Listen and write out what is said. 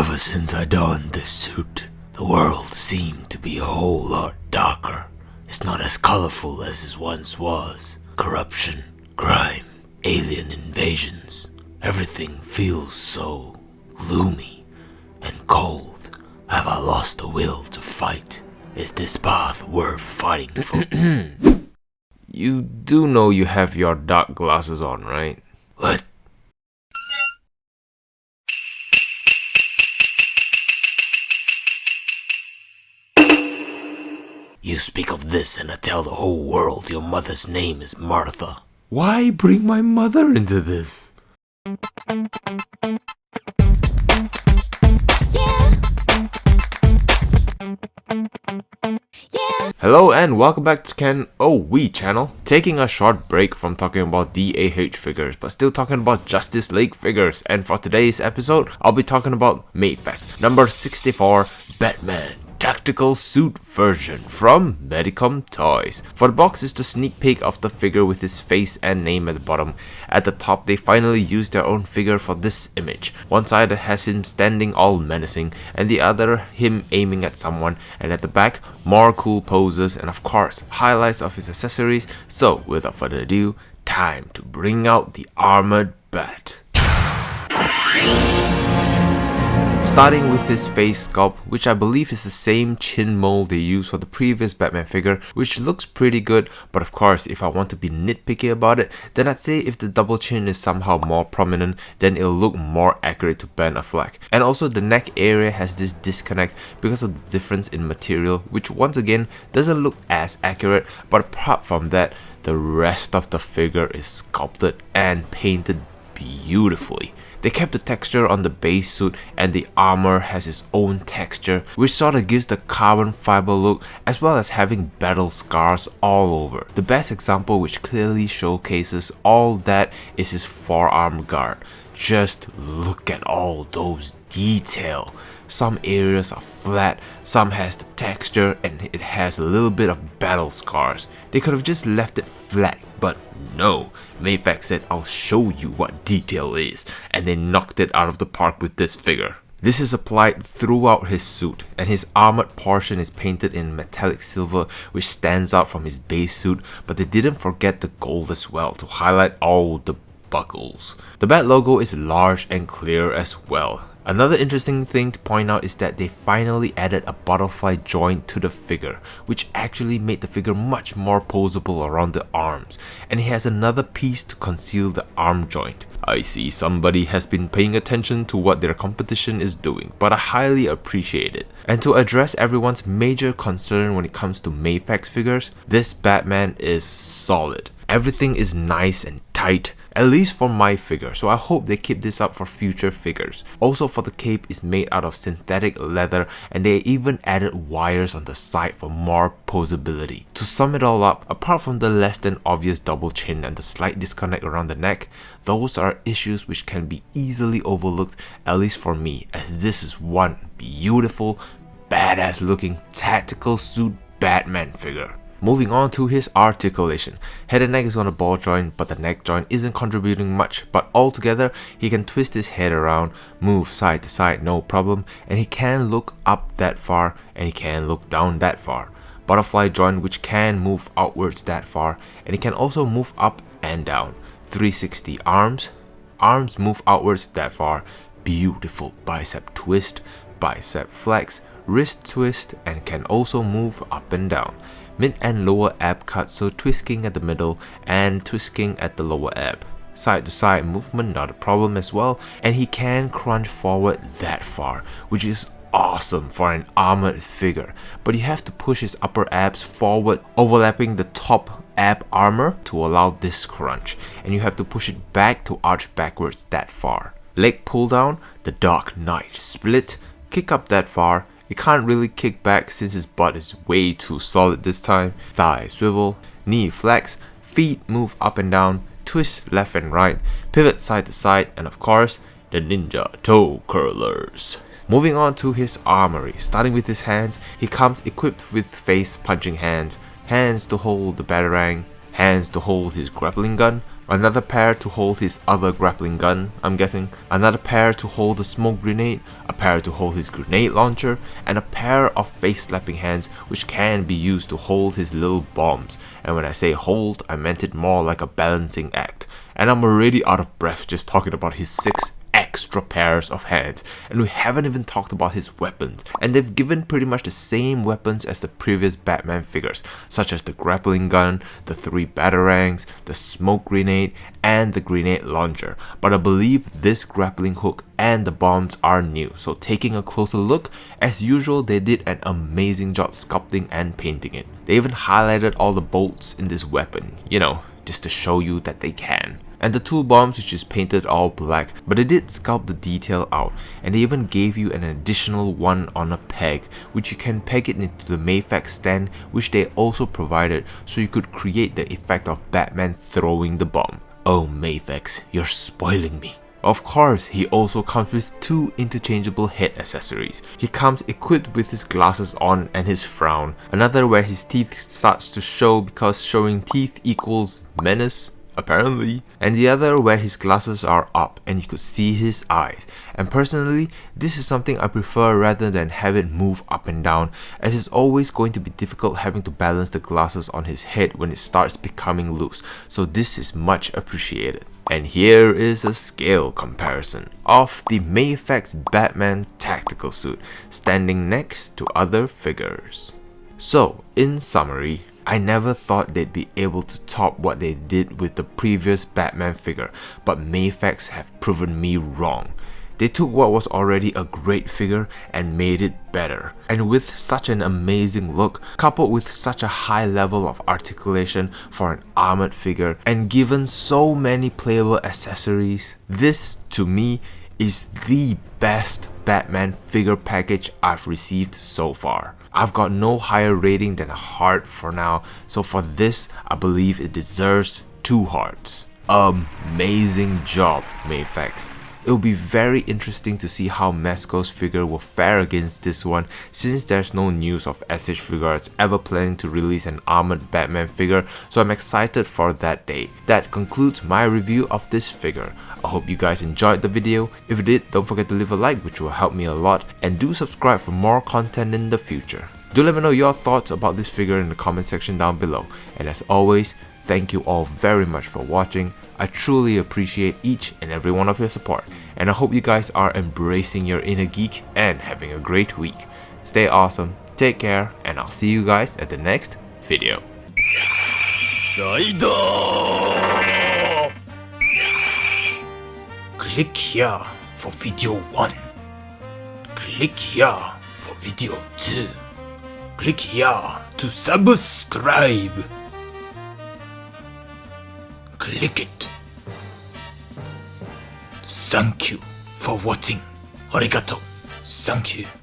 Ever since I donned this suit, the world seemed to be a whole lot darker. It's not as colorful as it once was. Corruption, crime, alien invasions. Everything feels so gloomy and cold. Have I lost the will to fight? Is this path worth fighting for? You do know you have your dark glasses on, right? What? You speak of this and I tell the whole world your mother's name is Martha. Why bring my mother into this? Hello and welcome back to KenOhwee Channel. Taking a short break from talking about DAH figures, but still talking about Justice League figures. And for today's episode, I'll be talking about Mafex number 64, Batman Tactical Suit version from Medicom Toys. For the box is the sneak peek of the figure with his face and name at the bottom. At the top, they finally used their own figure for this image. One side has him standing all menacing, and the other him aiming at someone, and at the back, more cool poses and of course, highlights of his accessories. So without further ado, time to bring out the armored bat. Starting with his face sculpt, which I believe is the same chin mold they used for the previous Batman figure, which looks pretty good, but of course if I want to be nitpicky about it, then I'd say if the double chin is somehow more prominent, then it'll look more accurate to Ben Affleck. And also the neck area has this disconnect because of the difference in material, which once again doesn't look as accurate, but apart from that, the rest of the figure is sculpted and painted beautifully. They kept the texture on the base suit and the armor has its own texture, which sorta gives the carbon fiber look as well as having battle scars all over. The best example which clearly showcases all that is his forearm guard. Just look at all those detail. Some areas are flat, some has the texture, and it has a little bit of battle scars. They could have just left it flat, but no. Mafex said, I'll show you what detail is, and they knocked it out of the park with this figure. This is applied throughout his suit, and his armored portion is painted in metallic silver, which stands out from his base suit, but they didn't forget the gold as well to highlight all the buckles. The bat logo is large and clear as well. Another interesting thing to point out is that they finally added a butterfly joint to the figure, which actually made the figure much more posable around the arms, and he has another piece to conceal the arm joint. I see somebody has been paying attention to what their competition is doing, but I highly appreciate it. And to address everyone's major concern when it comes to Mafex figures, this Batman is solid. Everything is nice and tight, at least for my figure, so I hope they keep this up for future figures. Also for the cape is made out of synthetic leather and they even added wires on the side for more posability. To sum it all up, apart from the less than obvious double chin and the slight disconnect around the neck, those are issues which can be easily overlooked, at least for me, as this is one beautiful, badass looking tactical suit Batman figure. Moving on to his articulation. Head and neck is on a ball joint, but the neck joint isn't contributing much, but altogether he can twist his head around, move side to side no problem, and he can look up that far and he can look down that far. Butterfly joint which can move outwards that far, and he can also move up and down. 360 arms move outwards that far. Beautiful bicep twist, bicep flex, wrist twist, and can also move up and down. Mid and lower ab cut, so twisting at the middle and twisting at the lower ab. Side to side movement not a problem as well, and he can crunch forward that far, which is awesome for an armored figure, but you have to push his upper abs forward, overlapping the top ab armor to allow this crunch, and you have to push it back to arch backwards that far. Leg pull down, the Dark Knight split, kick up that far. He can't really kick back since his butt is way too solid this time. Thigh swivel, knee flex, feet move up and down, twist left and right, pivot side to side, and of course, the ninja toe curlers. Moving on to his armory, starting with his hands, he comes equipped with face punching hands, hands to hold the batarang, hands to hold his grappling gun, another pair to hold his other grappling gun, I'm guessing, another pair to hold the smoke grenade, a pair to hold his grenade launcher, and a pair of face-slapping hands which can be used to hold his little bombs. And when I say hold, I meant it more like a balancing act. And I'm already out of breath just talking about his 6 extra pairs of hands, and we haven't even talked about his weapons, and they've given pretty much the same weapons as the previous Batman figures, such as the grappling gun, the 3 batarangs, the smoke grenade, and the grenade launcher. But I believe this grappling hook and the bombs are new, so taking a closer look, as usual they did an amazing job sculpting and painting it. They even highlighted all the bolts in this weapon, you know, just to show you that they can. And the 2 bombs, which is painted all black, but they did sculpt the detail out, and they even gave you an additional one on a peg, which you can peg it into the Mafex stand, which they also provided, so you could create the effect of Batman throwing the bomb. Oh Mafex, you're spoiling me. Of course, he also comes with 2 interchangeable head accessories. He comes equipped with his glasses on and his frown, another where his teeth starts to show because showing teeth equals menace, apparently, and the other where his glasses are up and you could see his eyes. And personally, this is something I prefer rather than have it move up and down, as it's always going to be difficult having to balance the glasses on his head when it starts becoming loose, so this is much appreciated. And here is a scale comparison of the Mafex Batman tactical suit standing next to other figures. So, in summary, I never thought they'd be able to top what they did with the previous Batman figure, but Mafex have proven me wrong. They took what was already a great figure and made it better. And with such an amazing look, coupled with such a high level of articulation for an armored figure, and given so many playable accessories, this to me is the best Batman figure package I've received so far. I've got no higher rating than a heart for now, so for this I believe it deserves 2 hearts. Amazing job, Mafex. It'll be very interesting to see how Mezco's figure will fare against this one, since there's no news of SH Figuarts ever planning to release an armored Batman figure, so I'm excited for that day. That concludes my review of this figure. I hope you guys enjoyed the video. If you did, don't forget to leave a like, which will help me a lot, and do subscribe for more content in the future. Do let me know your thoughts about this figure in the comment section down below, and as always, thank you all very much for watching. I truly appreciate each and every one of your support, and I hope you guys are embracing your inner geek and having a great week. Stay awesome, take care, and I'll see you guys at the next video. Click here for video 1. Click here for video 2. Click here to subscribe. Click it. Thank you for watching. Arigato. Thank you.